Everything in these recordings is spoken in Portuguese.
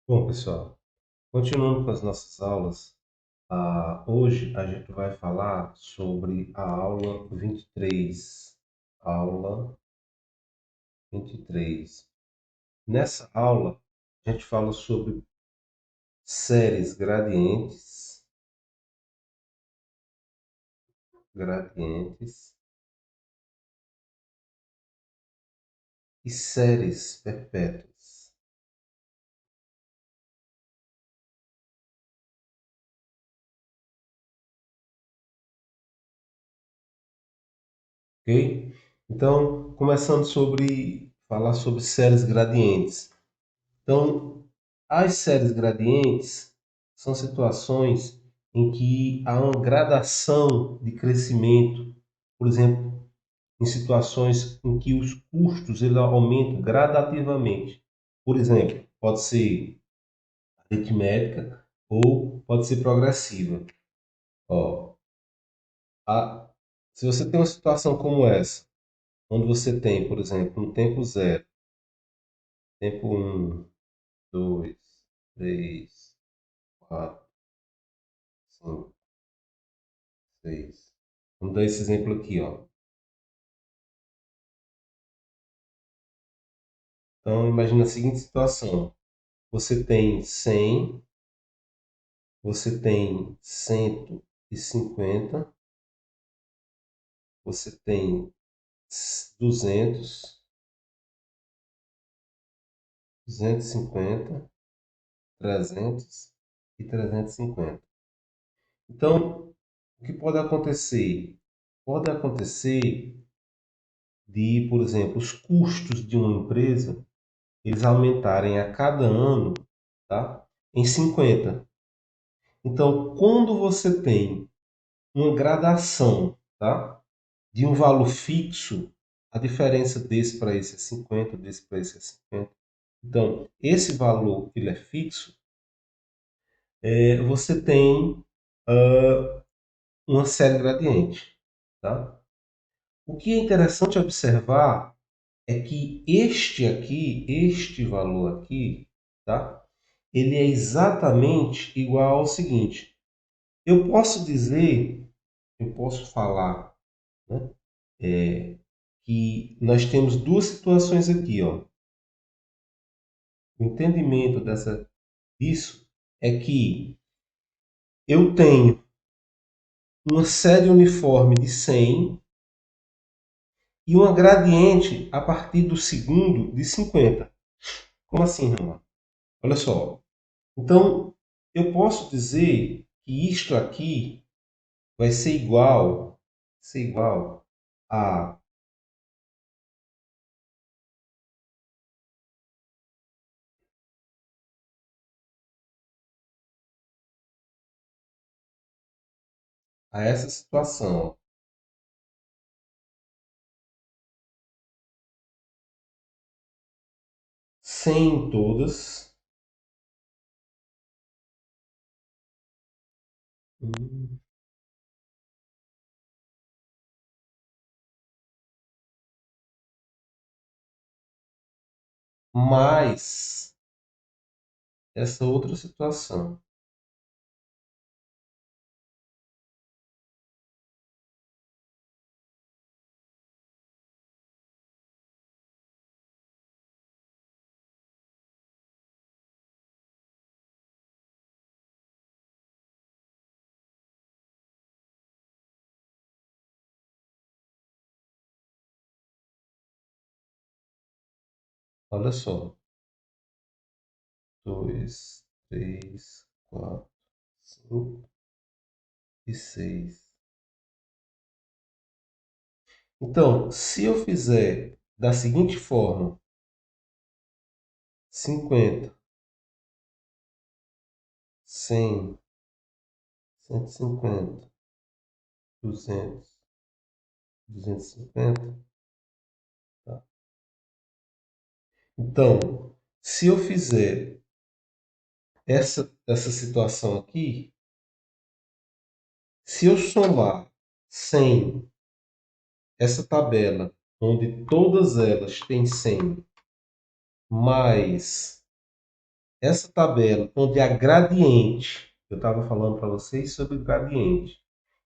Bom, pessoal, continuando com as nossas aulas, hoje a gente vai falar sobre a aula 23. Aula 23. Nessa aula, a gente fala sobre séries gradientes e séries perpétuas. Ok? Então, começando sobre falar sobre séries gradientes. Então, as séries gradientes são situações em que há uma gradação de crescimento, por exemplo, em situações em que os custos ele aumentam gradativamente. Por exemplo, pode ser aritmética ou pode ser progressiva. Ó, a- Se você tem uma situação como essa, onde você tem, por exemplo, um tempo zero, tempo um, 2, 3, 4, 5, 6. Vamos dar esse exemplo aqui, ó. Então, imagina a seguinte situação. Você tem 100, você tem 150, você tem 200, 250, 300 e 350. Então, o que pode acontecer? Pode acontecer de, por exemplo, os custos de uma empresa eles aumentarem a cada ano, tá? Em 50. Então, quando você tem uma gradação, tá? De um valor fixo, a diferença desse para esse é 50, desse para esse é 50. Então, esse valor ele é fixo, você tem uma série gradiente, tá? O que é interessante observar é que este valor aqui, tá? Ele é exatamente igual ao seguinte. Eu posso dizer, eu posso falar, né? Que nós temos duas situações aqui, ó. O entendimento disso é que eu tenho uma série uniforme de 100 e uma gradiente a partir do segundo de 50. Como assim, Ramon? Olha só. Então, eu posso dizer que isto aqui vai ser igual a, a essa situação. 100 em todas. Mais essa outra situação. Olha só. 2, 3, 4, 5 e 6. Então, se eu fizer da seguinte forma: 50, 100, 150, 200, 250, tá? Então, se eu fizer essa situação aqui, se eu somar 100, essa tabela, onde todas elas têm 100, mais essa tabela onde a gradiente, eu estava falando para vocês sobre gradiente.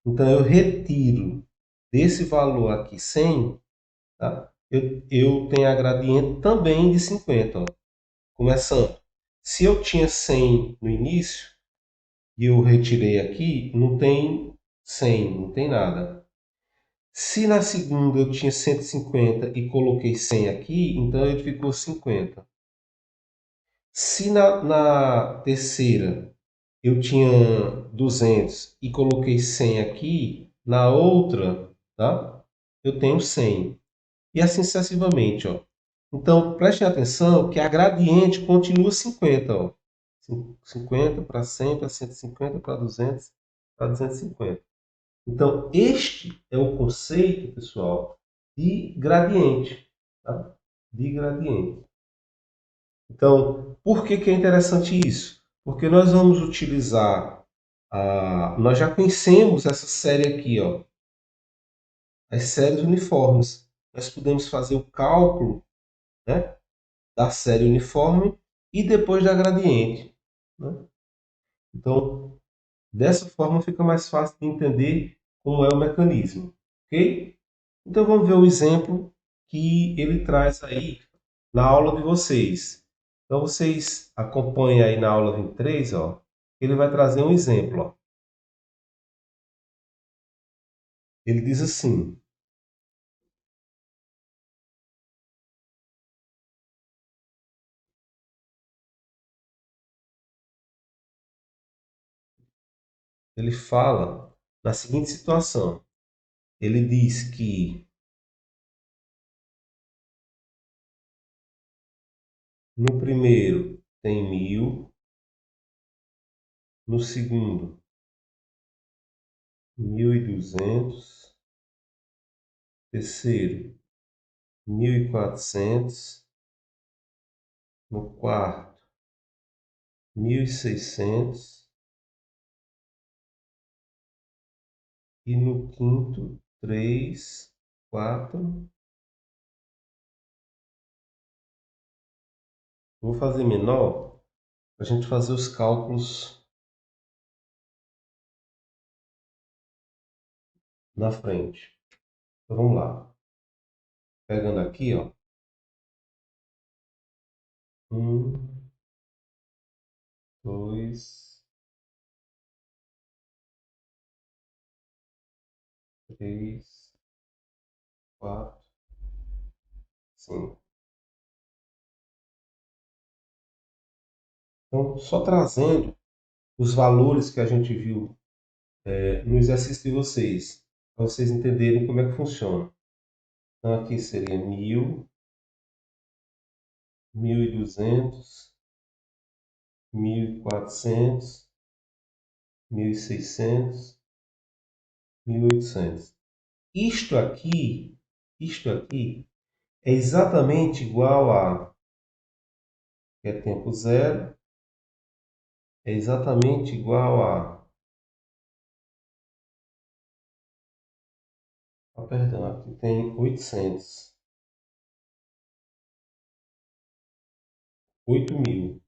Então, eu retiro desse valor aqui 100, tá? Eu tenho a gradiente também de 50, ó. Começando. Se eu tinha 100 no início e eu retirei aqui, não tem 100, não tem nada. Se na segunda eu tinha 150 e coloquei 100 aqui, então ele ficou 50. Se na terceira eu tinha 200 e coloquei 100 aqui, na outra, tá? Eu tenho 100. E assim sucessivamente, ó. Então, prestem atenção que a gradiente continua 50, ó. 50 para 100, para 150, para 200, para 250. Então, este é o conceito, pessoal, de gradiente, tá? De gradiente. Então, por que que é interessante isso? Porque nós vamos utilizar, nós já conhecemos essa série aqui, ó, as séries uniformes. Nós podemos fazer o cálculo, né, da série uniforme e depois da gradiente, né? Então, dessa forma fica mais fácil de entender como é o mecanismo, ok? Então vamos ver o exemplo que ele traz aí na aula de vocês. Então vocês acompanhem aí na aula 23, ó. Ele vai trazer um exemplo, ó. Ele diz assim: ele fala na seguinte situação. Ele diz que no primeiro tem 1000, no segundo 1200, terceiro 1400, no quarto 1600 e no quinto 3, 4. Vou fazer menor para a gente fazer os cálculos na frente. Então vamos lá. Pegando aqui, ó. 1, 2, 3, 4, 5. Então, só trazendo os valores que a gente viu no exercício de vocês, para vocês entenderem como é que funciona. Então, aqui seria 1000, 1200, 1400, 1600, 1800. Isto aqui é exatamente igual a, que é tempo zero, é exatamente igual perdão, aqui tem 800, 8000,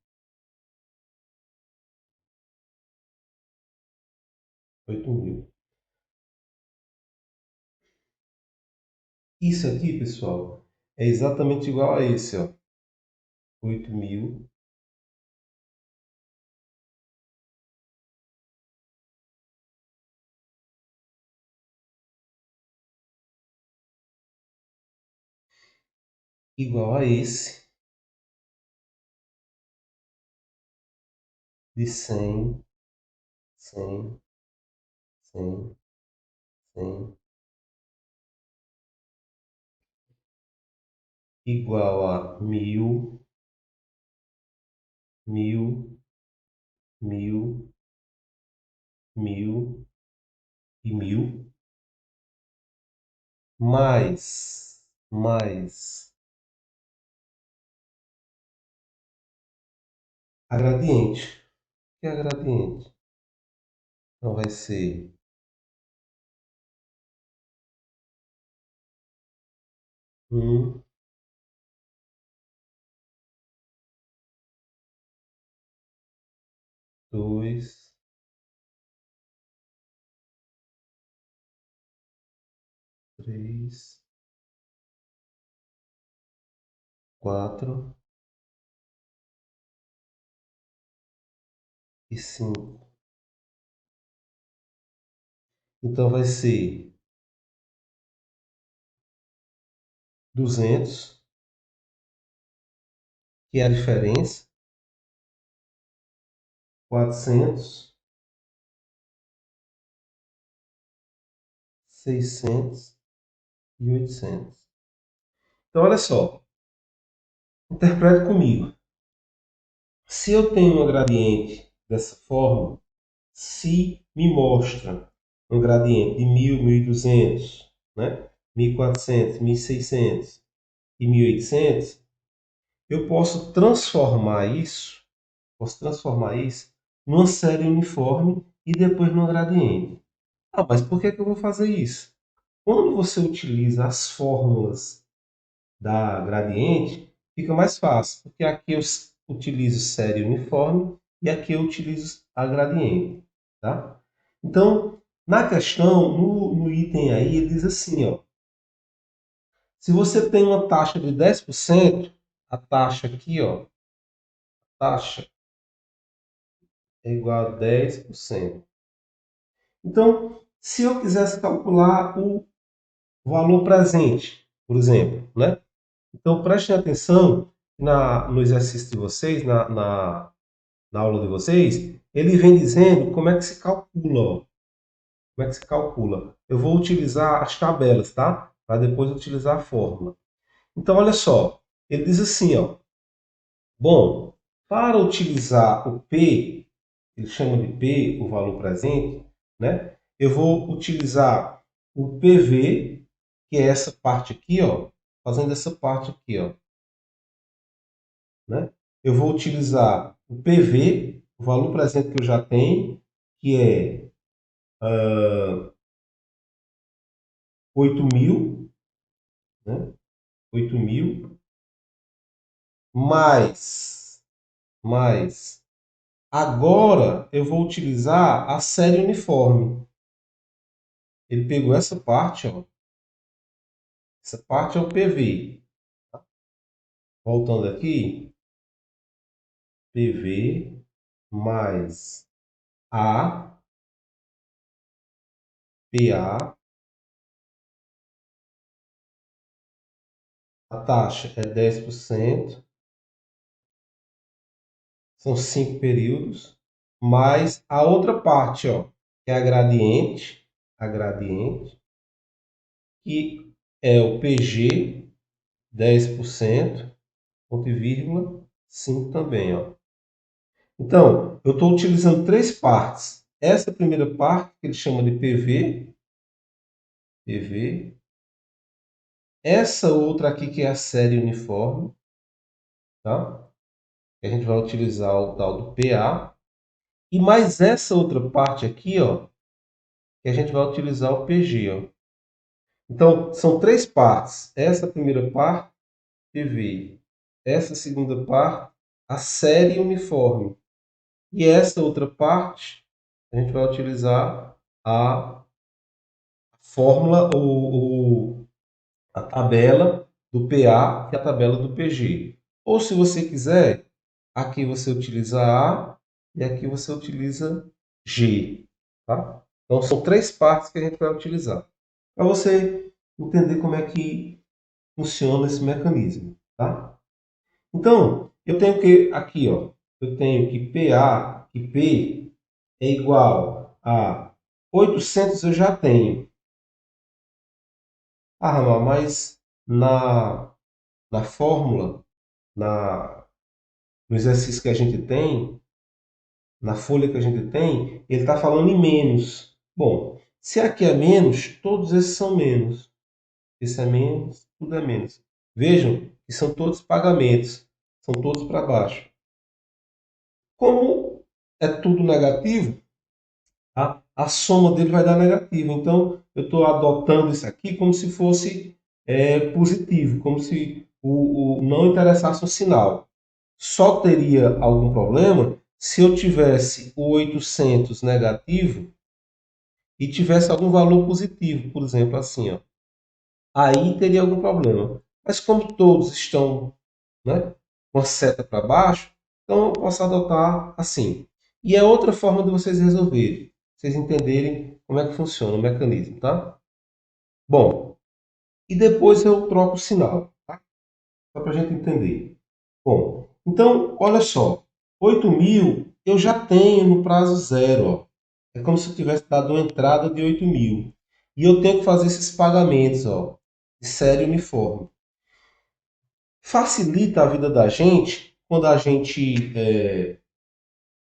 8000. Isso aqui, pessoal, é exatamente igual a esse, ó, 8000, igual a esse de 100, 100, 100, 100, igual a 1000, 1000, 1000, 1000 e 1000, mais a gradiente. O que é a gradiente? Então vai ser 1, 2, 3, 4 e 5. Então vai ser 200, que é a diferença, 400, 600 e 800. Então, olha só, interprete comigo. Se eu tenho um gradiente dessa forma, se me mostra um gradiente de 1000, 1200, né? 1400, 1600 e 1800, eu posso transformar isso numa série uniforme e depois num gradiente. Ah, mas por que eu vou fazer isso? Quando você utiliza as fórmulas da gradiente, fica mais fácil, porque aqui eu utilizo série uniforme e aqui eu utilizo a gradiente, tá? Então, na questão, no item aí, ele diz assim, ó, se você tem uma taxa de 10%, a taxa aqui, ó, taxa é igual a 10%. Então, se eu quisesse calcular o valor presente, por exemplo, né? Então, prestem atenção no exercício de vocês, na aula de vocês, ele vem dizendo como é que se calcula, ó. Como é que se calcula? Eu vou utilizar as tabelas, tá? Para depois utilizar a fórmula. Então, olha só, ele diz assim, ó, bom, para utilizar o P, ele chama de P, o valor presente, né? Eu vou utilizar o PV, que é essa parte aqui, ó, fazendo essa parte aqui, ó, né? Eu vou utilizar o PV, o valor presente que eu já tenho, que é 8.000, né? 8.000, mais, agora eu vou utilizar a série uniforme. Ele pegou essa parte, ó. Essa parte é o PV. Voltando aqui, PV mais A, PA, a taxa é 10%, são 5 períodos, mais a outra parte, ó, que é a gradiente, que é o PG, 10%, ponto e vírgula, 5 também, ó. Então, eu estou utilizando três partes. Essa primeira parte, que ele chama de PV. Essa outra aqui, que é a série uniforme, tá? A gente vai utilizar o tal do PA. E mais essa outra parte aqui, ó, que a gente vai utilizar o PG, ó. Então, são três partes. Essa primeira parte, PV. Essa segunda parte, a série uniforme. E essa outra parte, a gente vai utilizar a fórmula, a tabela do PA, que é a tabela do PG. Ou se você quiser, aqui você utiliza A e aqui você utiliza G. Tá? Então são três partes que a gente vai utilizar. Para você entender como é que funciona esse mecanismo. Tá? Então, eu tenho que, aqui, ó, eu tenho que PA, que P é igual a 800 eu já tenho. Ah, Ramal, mas na fórmula, no exercício que a gente tem, na folha que a gente tem, ele está falando em menos. Bom, se aqui é menos, todos esses são menos. Esse é menos, tudo é menos. Vejam que são todos pagamentos, são todos para baixo. Como é tudo negativo, a soma dele vai dar negativo. Então, eu estou adotando isso aqui como se fosse positivo, como se não interessasse o sinal. Só teria algum problema se eu tivesse o 800 negativo e tivesse algum valor positivo, por exemplo, assim, ó, aí teria algum problema. Mas como todos estão, né, com a seta para baixo, então eu posso adotar assim. E é outra forma de vocês resolverem, vocês entenderem como é que funciona o mecanismo, tá? Bom, e depois eu troco o sinal, tá? Só para a gente entender. Bom, então, olha só, 8.000 eu já tenho no prazo zero, ó. É como se eu tivesse dado uma entrada de 8.000. E eu tenho que fazer esses pagamentos, ó, de série uniforme. Facilita a vida da gente quando a gente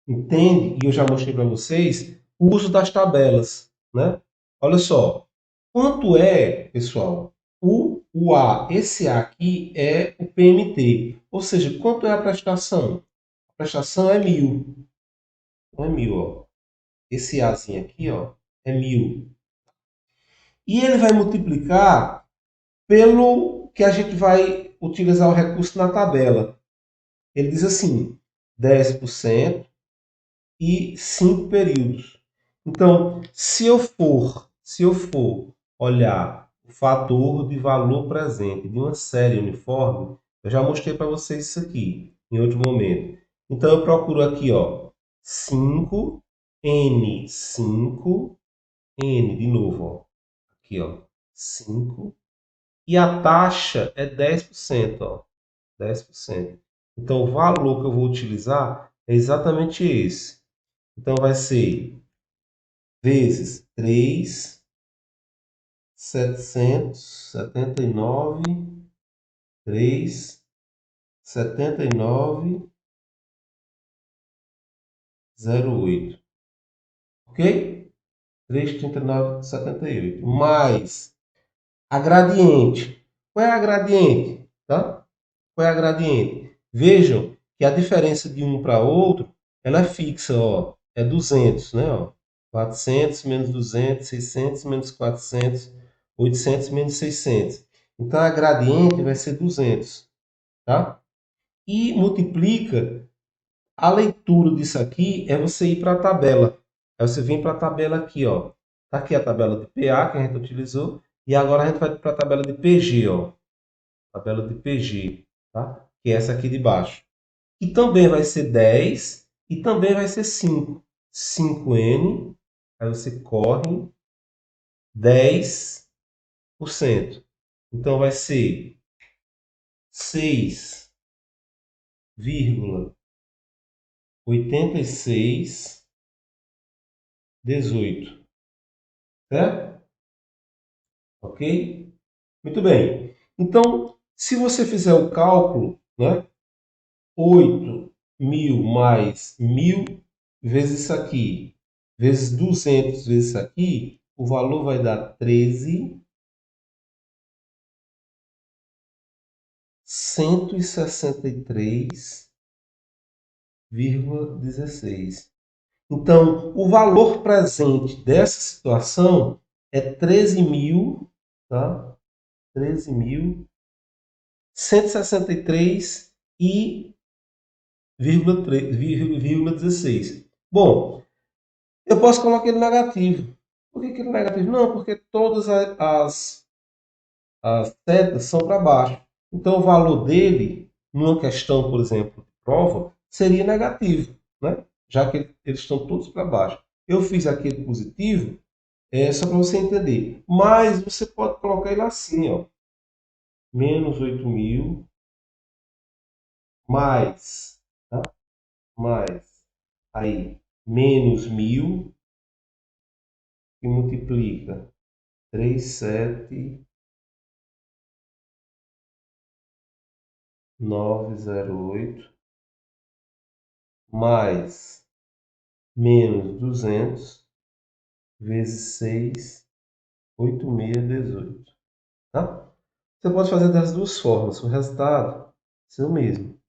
entende, e eu já mostrei para vocês, o uso das tabelas, né? Olha só, quanto é, pessoal, o A? Esse A aqui é o PMT, ou seja, quanto é a prestação? A prestação é 1.000, não é 1.000, ó. Esse Azinho aqui, ó, é 1.000. E ele vai multiplicar pelo que a gente vai utilizar o recurso na tabela. Ele diz assim, 10% e 5 períodos. Então, se eu for olhar o fator de valor presente de uma série uniforme, eu já mostrei para vocês isso aqui em outro momento. Então, eu procuro aqui, ó, 5N de novo, ó, aqui, ó, 5, e a taxa é 10%, ó, 10%. Então, o valor que eu vou utilizar é exatamente esse. Então, vai ser vezes 3.779, 3.79,08. Ok? 3.39,78. Mais a gradiente. Qual é a gradiente? Tá? Qual é a gradiente? Vejam que a diferença de um para outro, ela é fixa, ó. É 200, né? Ó. 400 menos 200, 600 menos 400, 800 menos 600. Então, a gradiente vai ser 200, tá? E multiplica, a leitura disso aqui é você ir para a tabela. Aí você vem para a tabela aqui, ó. Tá aqui a tabela de PA que a gente utilizou. E agora a gente vai para a tabela de PG, ó. Tabela de PG, tá? Que é essa aqui de baixo. E também vai ser 10 e também vai ser 5. 5N, aí você corre 10%. Então vai ser 6,8618. Certo? Ok? Muito bem. Então, se você fizer o cálculo, né? 8.000 mais 1.000 vezes isso aqui, vezes 200 vezes isso aqui, o valor vai dar 13.163,16. Então, o valor presente dessa situação é 13.000, tá? 13.163 e 0,16. Bom, eu posso colocar ele negativo. Por que ele é negativo? Não, porque todas as setas são para baixo. Então, o valor dele, numa questão, por exemplo, de prova, seria negativo, né? Já que eles estão todos para baixo. Eu fiz aquele positivo, só para você entender. Mas você pode colocar ele assim, ó. Menos 8.000, mais, tá? Mais, aí, menos 1.000, que multiplica 3.7.908 mais menos 200 vezes 6, 8.618. Tá? Você pode fazer das duas formas, o resultado é o mesmo.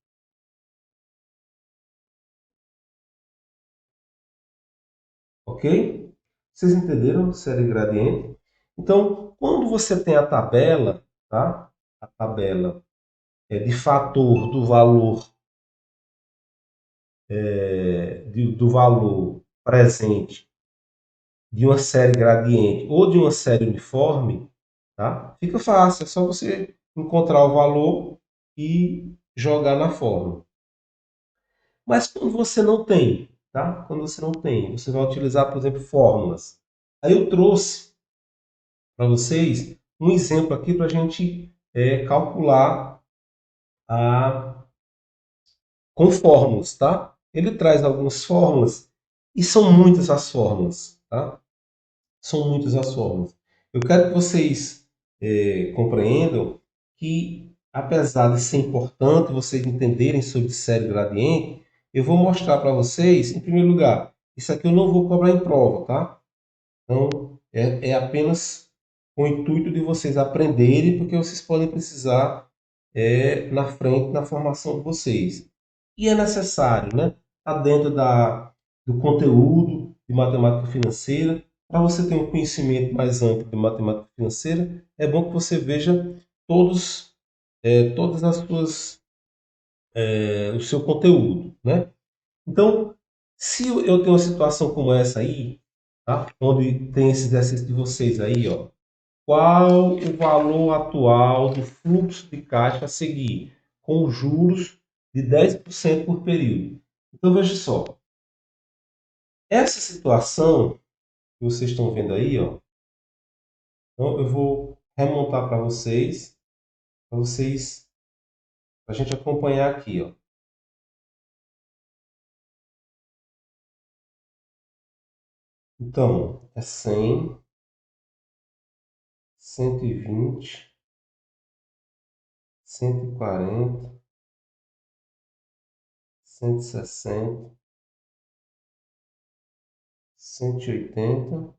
Ok? Vocês entenderam série gradiente? Então, quando você tem a tabela, tá? A tabela é de fator do valor do valor presente de uma série gradiente ou de uma série uniforme, tá? Fica fácil, é só você encontrar o valor e jogar na fórmula. Mas quando você não tem, tá? Quando você não tem, você vai utilizar, por exemplo, fórmulas. Aí eu trouxe para vocês um exemplo aqui para a gente calcular com fórmulas, tá? Ele traz algumas fórmulas e são muitas as fórmulas, tá? São muitas as fórmulas. Eu quero que vocês compreendam que, apesar de ser importante vocês entenderem sobre série gradiente, eu vou mostrar para vocês, em primeiro lugar, isso aqui eu não vou cobrar em prova, tá? Então, é apenas com o intuito de vocês aprenderem, porque vocês podem precisar na frente, na formação de vocês. E é necessário, né? Está dentro do conteúdo de matemática financeira. Para você ter um conhecimento mais amplo de matemática financeira, é bom que você veja todas as suas, o seu conteúdo, né? Então, se eu tenho uma situação como essa aí, tá? Onde tem esse exercício de vocês aí, ó. Qual o valor atual do fluxo de caixa a seguir, com juros de 10% por período? Então, veja só. Essa situação que vocês estão vendo aí, ó. Então, eu vou remontar para vocês, para a gente acompanhar aqui, ó. Então, é 100, 120, 140, 160, 180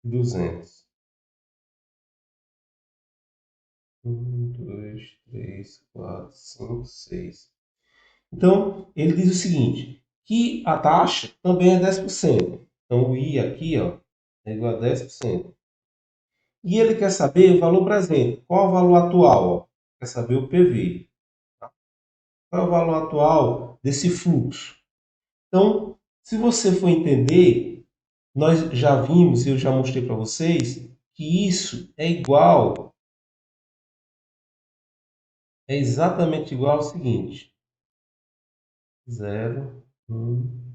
e 200. 1, 2, 3, 4, 5, 6. Então, ele diz o seguinte, que a taxa também é 10%. Então, o I aqui, ó, é igual a 10%. E ele quer saber o valor presente. Qual é o valor atual? Ó? Quer saber o PV. Tá? Qual é o valor atual desse fluxo? Então, se você for entender, nós já vimos, eu já mostrei para vocês, que isso é exatamente igual ao seguinte. 0, 1,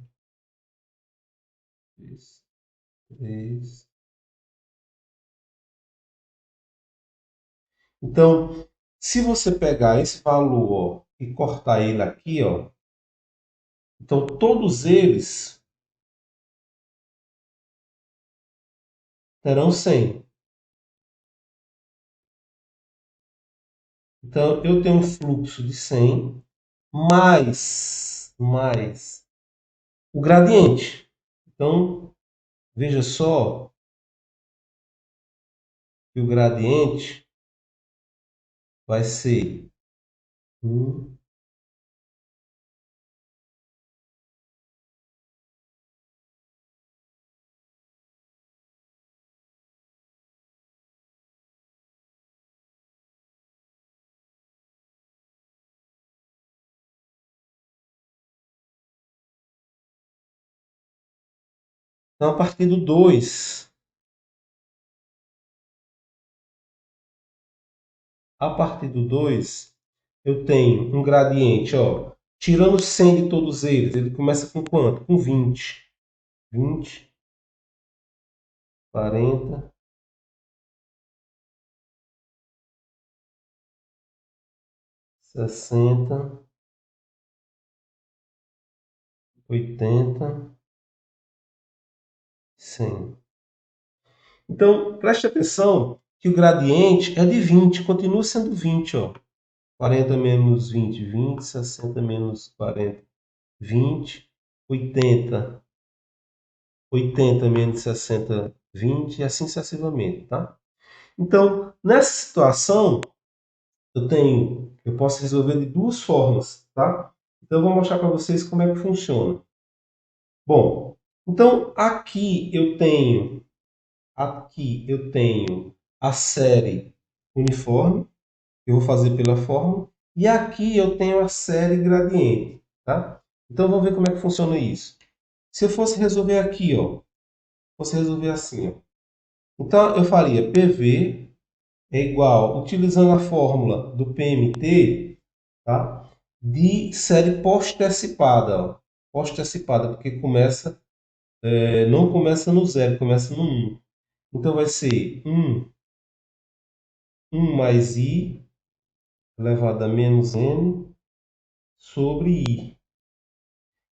2, 3. Então, se você pegar esse valor, ó, e cortar ele aqui, ó, então todos eles terão 100. Então, eu tenho um fluxo de 100 mais o gradiente. Então, veja só que o gradiente vai ser 1. Então, a partir do 2, eu tenho um gradiente, ó, tirando 100 de todos eles, ele começa com quanto? Com 20. 20, 40, 60, 80, 100. Então, preste atenção que o gradiente é de 20, continua sendo 20, ó. 40 menos 20, 20, 60 menos 40, 20, 80, 80 menos 60, 20 e assim sucessivamente, tá? Então, nessa situação, eu posso resolver de duas formas, tá? Então, eu vou mostrar para vocês como é que funciona. Bom, então aqui eu tenho a série uniforme, eu vou fazer pela fórmula, E aqui eu tenho a série gradiente, tá? Então vamos ver como é que funciona isso. Se eu fosse resolver aqui, ó, fosse resolver assim, ó. Então eu faria PV é igual, utilizando a fórmula do PMT, tá? De série postecipada, ó. Postecipada, porque começa, não começa no zero, começa no 1. Então vai ser 1 mais I elevado a menos N sobre I.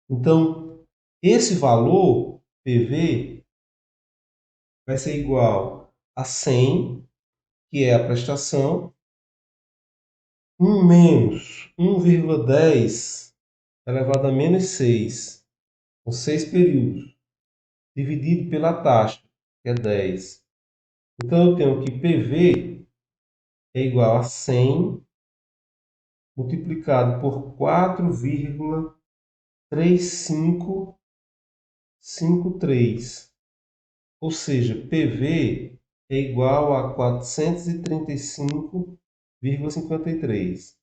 Então, esse valor, PV, vai ser igual a 100, que é a prestação, 1 menos 1,10 elevado a menos 6, com 6 períodos, dividido pela taxa, que é 10. Então, eu tenho que PV é igual a 100 multiplicado por 4,3553. Ou seja, PV é igual a 435,53.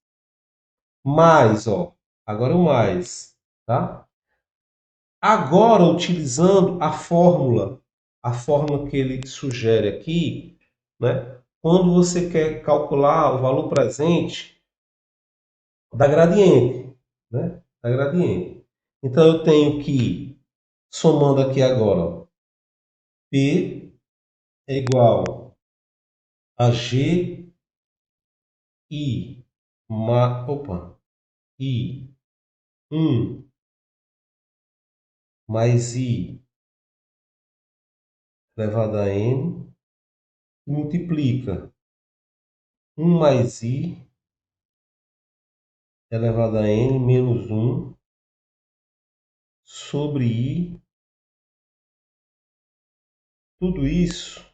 Mais, ó, agora o mais, tá? Agora, utilizando a fórmula que ele sugere aqui, né? Quando você quer calcular o valor presente da gradiente, né? Da gradiente. Então, eu tenho que, somando aqui agora, ó, P é igual a G I, I 1 mais I elevado a N, e multiplica 1 mais I elevado a N menos 1 sobre I, tudo isso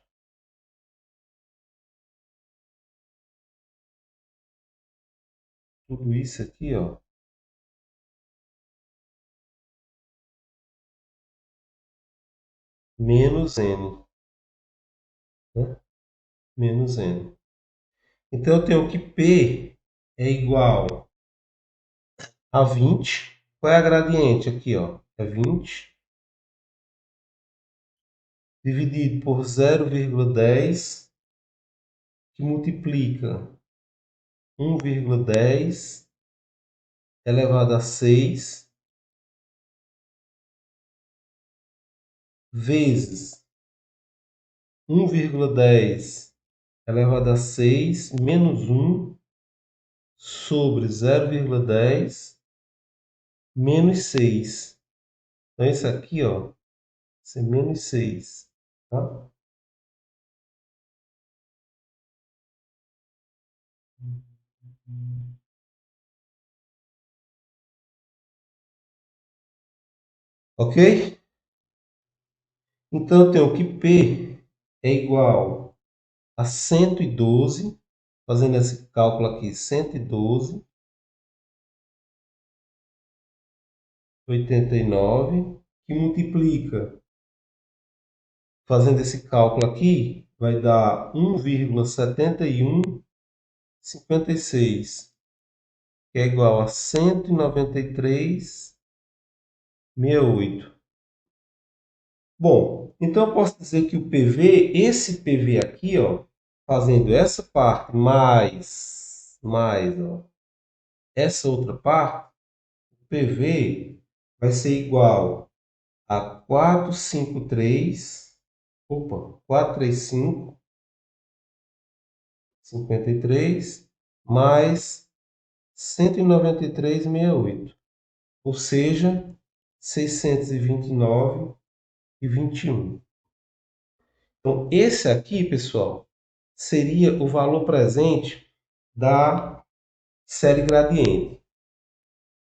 aqui, ó, menos N, né? Menos N. Então eu tenho que P é igual a 20. Qual é a gradiente aqui, ó? É 20 dividido por 0,10, que multiplica 1,10 elevado a 6 vezes 1,10 elevado a 6 menos 1 sobre 0,10 menos 6. Então, isso aqui, ó, isso é menos 6, tá? Ok? Então, eu tenho que P é igual a 112, fazendo esse cálculo aqui, 112,89, que multiplica, fazendo esse cálculo aqui, vai dar 1,7156, que é igual a 193,68. Bom, então eu posso dizer que o PV, esse PV aqui, ó, fazendo essa parte mais, ó, essa outra parte, o PV vai ser igual a 453, 435,53 mais 193,68, ou seja, 629,21. Então, esse aqui, pessoal, seria o valor presente da série gradiente.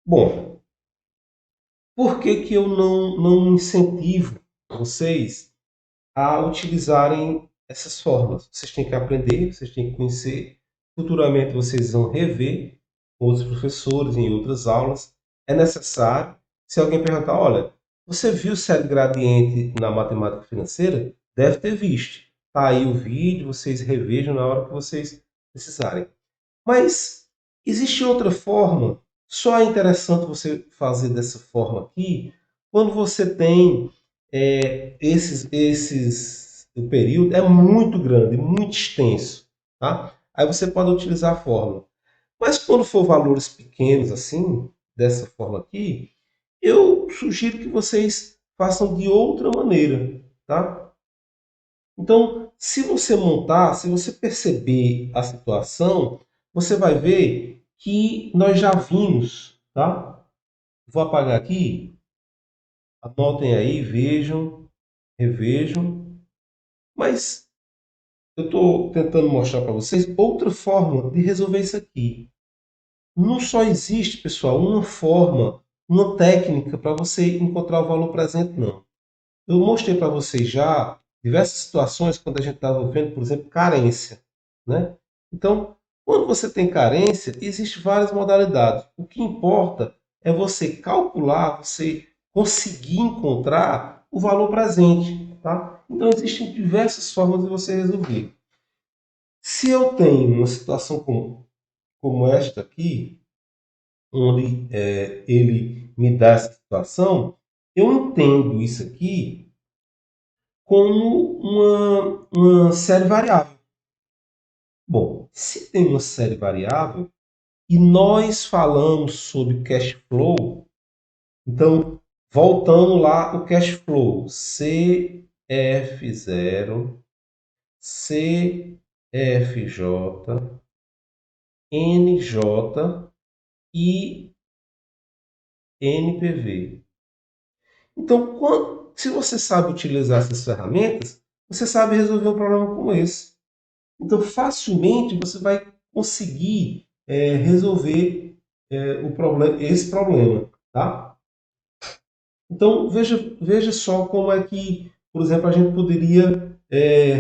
Bom, por que que eu não incentivo vocês a utilizarem essas fórmulas? Vocês têm que aprender, vocês têm que conhecer. Futuramente vocês vão rever com outros professores em outras aulas. É necessário. Se alguém perguntar, olha, você viu série gradiente na matemática financeira? Deve ter visto. Tá aí o vídeo, vocês revejam na hora que vocês precisarem. Mas Existe outra forma, só é interessante você fazer dessa forma aqui, quando você tem o período é muito grande, muito extenso, tá? Aí você pode utilizar a fórmula. Mas quando for valores pequenos assim, dessa forma aqui, eu sugiro que vocês façam de outra maneira, tá? Então, se você montar, se você perceber a situação, você vai ver que nós já vimos, tá? Vou apagar aqui, anotem aí, vejam, revejam, mas eu estou tentando mostrar para vocês outra forma de resolver isso aqui. Não só existe, pessoal, uma forma, uma técnica para você encontrar o valor presente, não. Eu mostrei para vocês já diversas situações quando a gente estava vendo, por exemplo, carência, né? Então, quando você tem carência, existem várias modalidades. O que importa é você calcular, você conseguir encontrar o valor presente, tá? Então, existem diversas formas de você resolver. Se eu tenho uma situação como esta aqui, onde ele me dá essa situação, eu entendo isso aqui como uma série variável. Bom, se tem uma série variável e nós falamos sobre cash flow, então voltando lá o cash flow, CF0, CFJ, NJ e NPV. Então, se você sabe utilizar essas ferramentas, você sabe resolver um problema como esse. Então, facilmente você vai conseguir resolver esse problema, tá? Então, veja só como é que, por exemplo, a gente poderia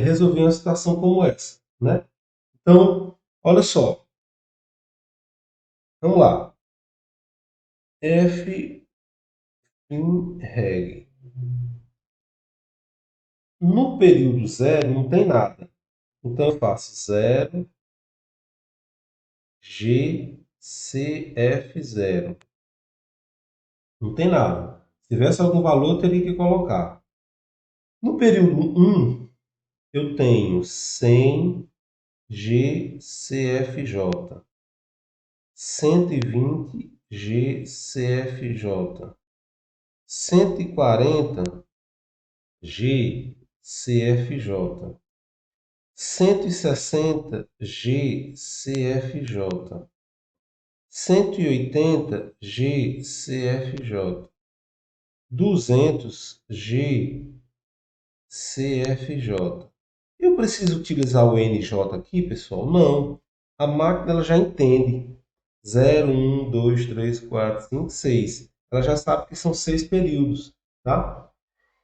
resolver uma situação como essa, né? Então, olha só, vamos lá. F in reg. No período zero não tem nada. Então, eu faço 0, GCF0. Não tem nada. Se tivesse algum valor, eu teria que colocar. No período 1, eu tenho 100 GCFJ, 120 GCFJ, 140 GCFJ, 160 GCFJ, 180 GCFJ, 200 GCFJ. Eu preciso utilizar o NJ aqui, pessoal? Não. A máquina ela já entende. 0, 1, 2, 3, 4, 5, 6. Ela já sabe que são 6 períodos. Tá?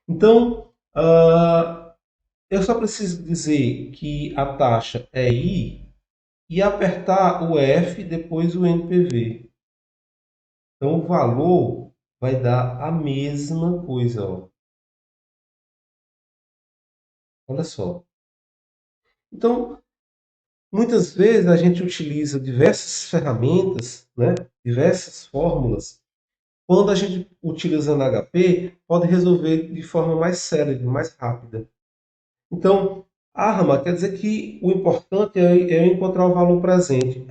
Então, eu só preciso dizer que a taxa é I e apertar o F depois o NPV. Então, o valor vai dar a mesma coisa. Ó. Olha só. Então, muitas vezes a gente utiliza diversas ferramentas, né, diversas fórmulas. Quando a gente utiliza no HP, pode resolver de forma mais célere, mais rápida. Então, Rama, quer dizer que o importante é eu encontrar o valor presente.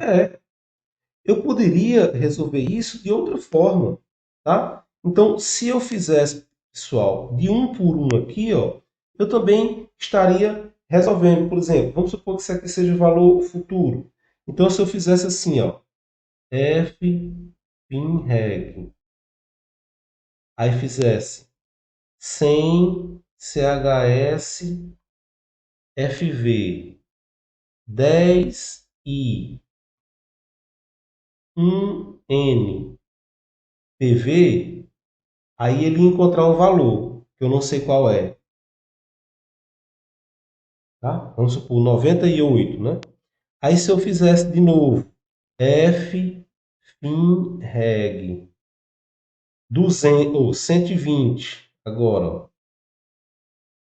Eu poderia resolver isso de outra forma, tá? Então, se eu fizesse, pessoal, de um por um aqui, ó, eu também estaria resolvendo. Por exemplo, vamos supor que isso aqui seja o valor futuro. Então, se eu fizesse assim, ó, F pin reg, aí fizesse 100 CHS FV, 10 I, 1 N PV, aí ele ia encontrar um valor, que eu não sei qual é. Tá? Vamos supor 98, né? Aí se eu fizesse de novo F fin reg 200 ou 120 agora, ó,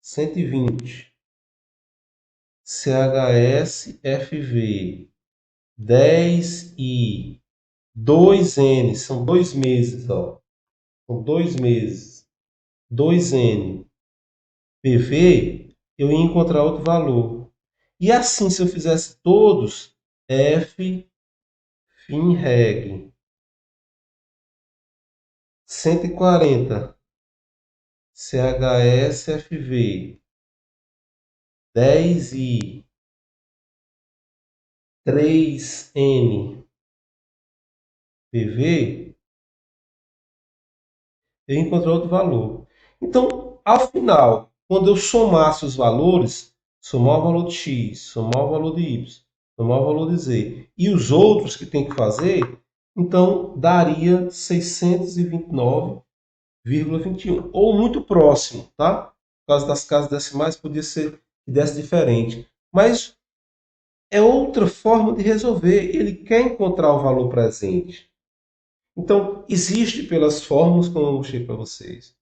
120 CHS FV 10 e 2N, são 2 meses, ó. São 2 meses. 2N PV, eu ia encontrar outro valor. E assim, se eu fizesse todos, F fim reg 140 CHSFV 10I 3N PV, eu encontrei outro valor. Então, ao final, quando eu somasse os valores, somar o valor de x, somar o valor de y, somar o valor de z, e os outros que tem que fazer, então daria 629,21, ou muito próximo, tá? Por causa das casas decimais, podia ser que desse diferente. Mas é outra forma de resolver. Ele quer encontrar o valor presente. Então, existe pelas fórmulas, como eu mostrei para vocês.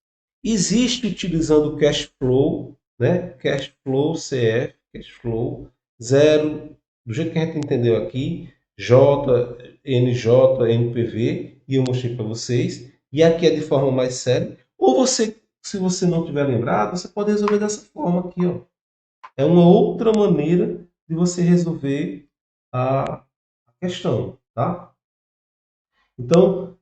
Existe utilizando o cash flow, né? Cash flow CF, cash flow, zero, do jeito que a gente entendeu aqui, J, NJ, NPV, e eu mostrei para vocês. E aqui é de forma mais séria. Ou você, se você não tiver lembrado, você pode resolver dessa forma aqui, ó. É uma outra maneira de você resolver a questão, tá? Então,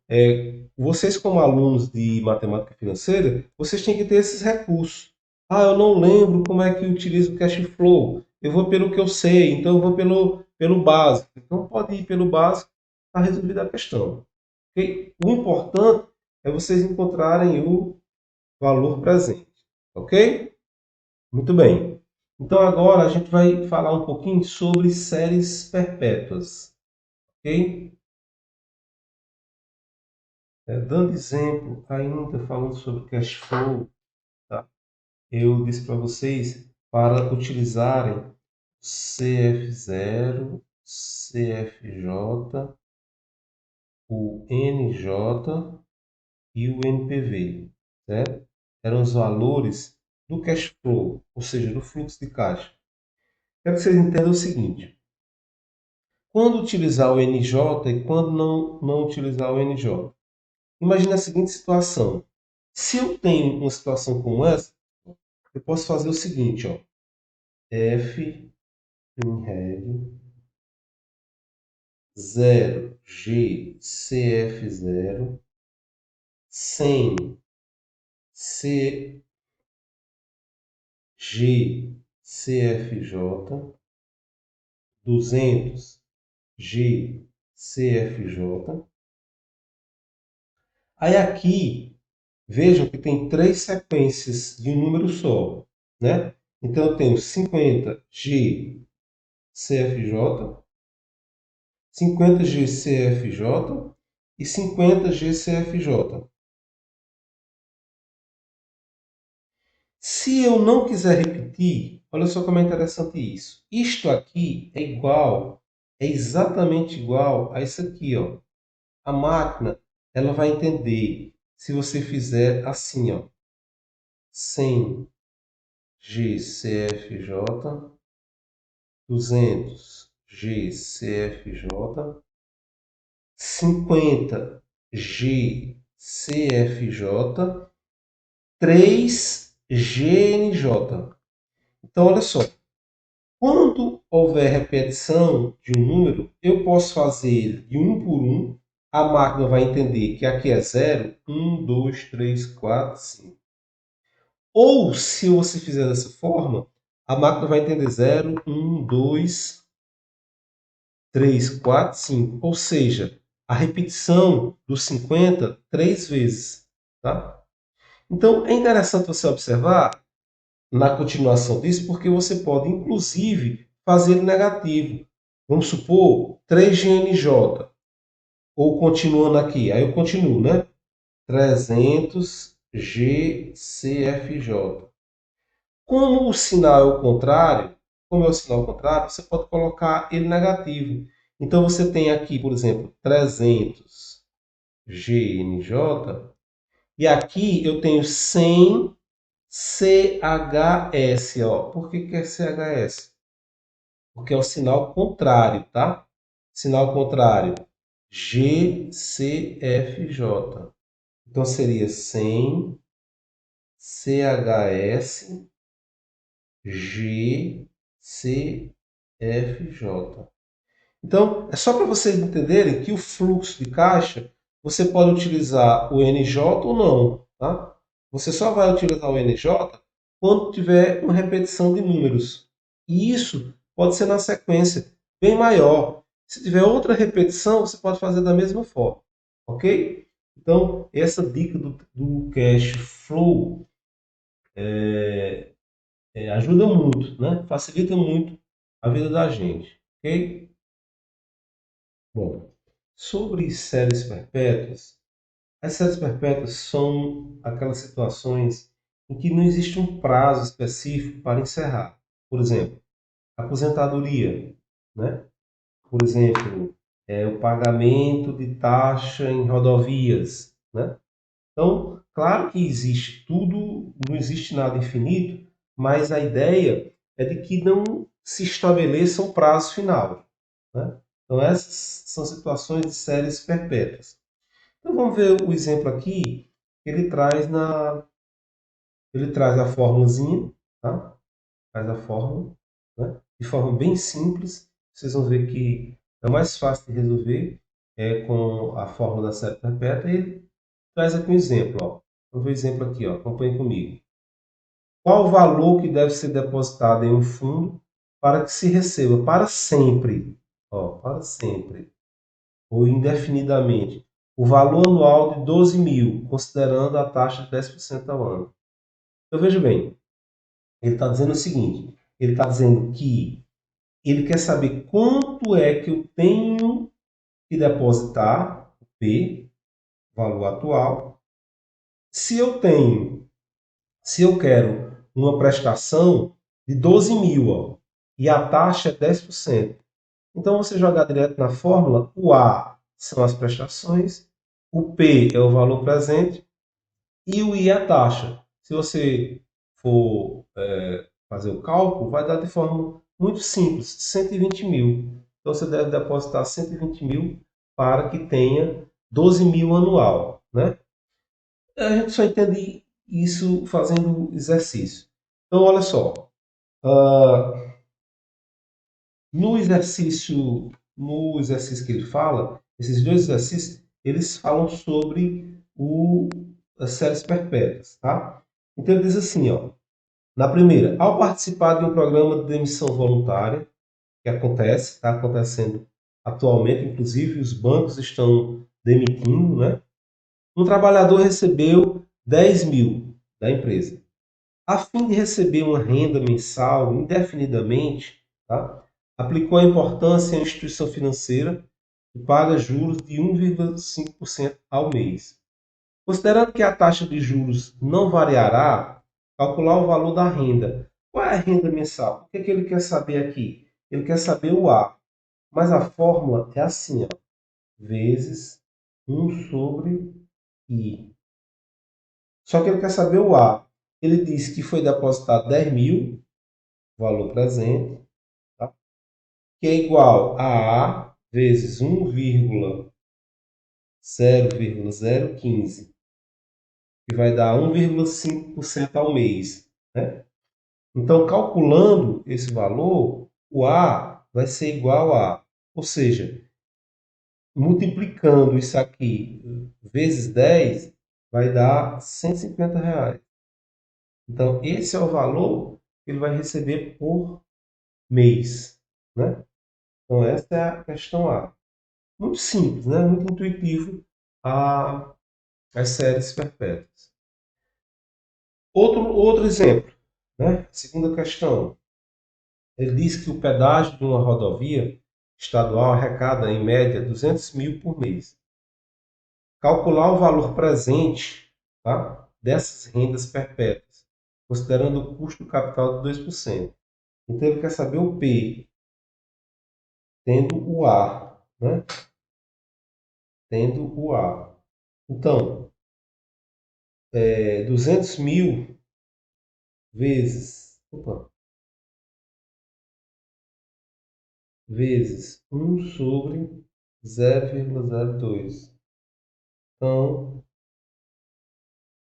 vocês como alunos de matemática financeira, vocês têm que ter esses recursos. Ah, eu não lembro como é que utiliza o cash flow. Eu vou pelo que eu sei, então eu vou pelo básico. Então pode ir pelo básico para resolver a questão. Okay? O importante é vocês encontrarem o valor presente. Ok? Muito bem. Então agora a gente vai falar um pouquinho sobre séries perpétuas. Ok? Dando exemplo, ainda falando sobre cash flow, tá? Eu disse para vocês para utilizarem CF0, CFJ, o NJ e o NPV, certo? Eram os valores do cash flow, ou seja, do fluxo de caixa. Quero que vocês entendam o seguinte: quando utilizar o NJ e quando não utilizar o NJ. Imagine a seguinte situação. Se eu tenho uma situação como essa, eu posso fazer o seguinte, ó. F em reg 0 G CF0 100 C G CFJ 200 G CFJ. Aí aqui, vejam que tem três sequências de um número só, né? Então eu tenho 50 G CFJ, 50 GCFJ e 50 GCFJ. Se eu não quiser repetir, olha só como é interessante isso. Isto aqui é igual, é exatamente igual a isso aqui, ó. A máquina, ela vai entender se você fizer assim, ó. 100 GCFJ, 200 GCFJ, 50 GCFJ, 3 GNJ. Então, olha só. Quando houver repetição de um número, eu posso fazer de um por um. A máquina vai entender que aqui é 0, 1, 2, 3, 4, 5. Ou, se você fizer dessa forma, a máquina vai entender 0, 1, 2, 3, 4, 5. Ou seja, a repetição dos 50 três vezes. Tá? Então, é interessante você observar na continuação disso, porque você pode, inclusive, fazer ele negativo. Vamos supor 3GNJ, ou continuando aqui, aí eu continuo, né? 300GCFJ. Como o sinal é o contrário, como é o sinal contrário, você pode colocar ele negativo. Então você tem aqui, por exemplo, 300GNJ, e aqui eu tenho 100 CHS, ó. Por que é CHS? Porque é o sinal contrário, tá? Sinal contrário, GCFJ. Então seria 100 CHS GCFJ. Então, é só para vocês entenderem que o fluxo de caixa, você pode utilizar o NJ ou não. Tá? Você só vai utilizar o NJ quando tiver uma repetição de números. E isso pode ser na sequência bem maior. Se tiver outra repetição, você pode fazer da mesma forma. Ok? Então, essa dica do cash flow ajuda muito, né? Facilita muito a vida da gente. Ok? Bom, sobre séries perpétuas, as séries perpétuas são aquelas situações em que não existe um prazo específico para encerrar. Por exemplo, aposentadoria, né? Por exemplo, o pagamento de taxa em rodovias, né? Então, claro que existe tudo, não existe nada infinito, mas a ideia é de que não se estabeleça um prazo final, né? Então, essas são situações de séries perpétuas. Então, vamos ver o exemplo aqui. Ele traz a formulazinha, tá? Faz a fórmula, né? De forma bem simples. Vocês vão ver que é mais fácil de resolver com a fórmula da série perpétua. E ele traz aqui um exemplo. Ó. Vamos ver o exemplo aqui. Ó. Acompanhe comigo. Qual o valor que deve ser depositado em um fundo para que se receba para sempre, ó, para sempre, ou indefinidamente, o valor anual de 12 mil, considerando a taxa de 10% ao ano? Então veja bem, ele está dizendo o seguinte, ele está dizendo que ele quer saber quanto é que eu tenho que depositar, o P, valor atual, se eu tenho, se eu quero uma prestação de 12 mil, ó, e a taxa é 10%. Então, você jogar direto na fórmula, o A são as prestações, o P é o valor presente e o I é a taxa. Se você for fazer o cálculo, vai dar de forma muito simples, 120 mil. Então, você deve depositar 120 mil para que tenha 12 mil anual. Né? A gente só entende isso fazendo exercício. Então, olha só. Uh, no exercício que ele fala, esses dois exercícios, eles falam sobre as séries perpétuas, tá? Então ele diz assim, ó, na primeira, ao participar de um programa de demissão voluntária, que acontece, está acontecendo atualmente, inclusive os bancos estão demitindo, né? Um trabalhador recebeu 10 mil da empresa. A fim de receber uma renda mensal indefinidamente, tá? Aplicou a importância à instituição financeira que paga juros de 1,5% ao mês. Considerando que a taxa de juros não variará, calcular o valor da renda. Qual é a renda mensal? O que é que ele quer saber aqui? Ele quer saber o A. Mas a fórmula é assim, ó, vezes 1 sobre I. Só que ele quer saber o A. Ele disse que foi depositado 10 mil, valor presente, tá? Que é igual a vezes 1,0,015, que vai dar 1,5% ao mês. Né? Então, calculando esse valor, o A vai ser igual a, ou seja, multiplicando isso aqui vezes 10, vai dar R$ 150. Então, esse é o valor que ele vai receber por mês. Né? Então, essa é a questão A. Muito simples, né? Muito intuitivo as séries perpétuas. Outro exemplo, né? Segunda questão. Ele diz que o pedágio de uma rodovia estadual arrecada, em média, 200 mil por mês. Calcular o valor presente, tá, dessas rendas perpétuas, considerando o custo do capital de 2%. Então, ele quer saber o P, tendo o A. Né? Tendo o A. Então, 200 mil vezes. Opa, vezes 1 sobre 0,02. Então,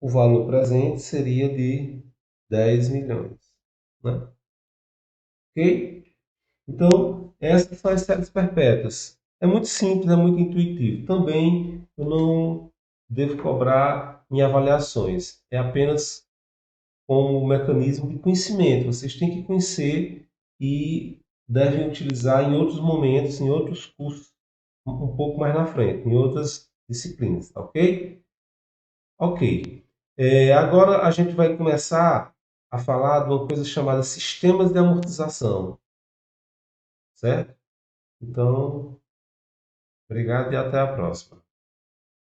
o valor presente seria de 10 milhões. Né? Ok? Então, essas são as séries perpétuas. É muito simples, é muito intuitivo. Também eu não devo cobrar em avaliações. É apenas como um mecanismo de conhecimento. Vocês têm que conhecer e devem utilizar em outros momentos, em outros cursos, um pouco mais na frente, em outras disciplinas, tá ok? Ok. Agora a gente vai começar a falar de uma coisa chamada sistemas de amortização, certo? Então, obrigado e até a próxima.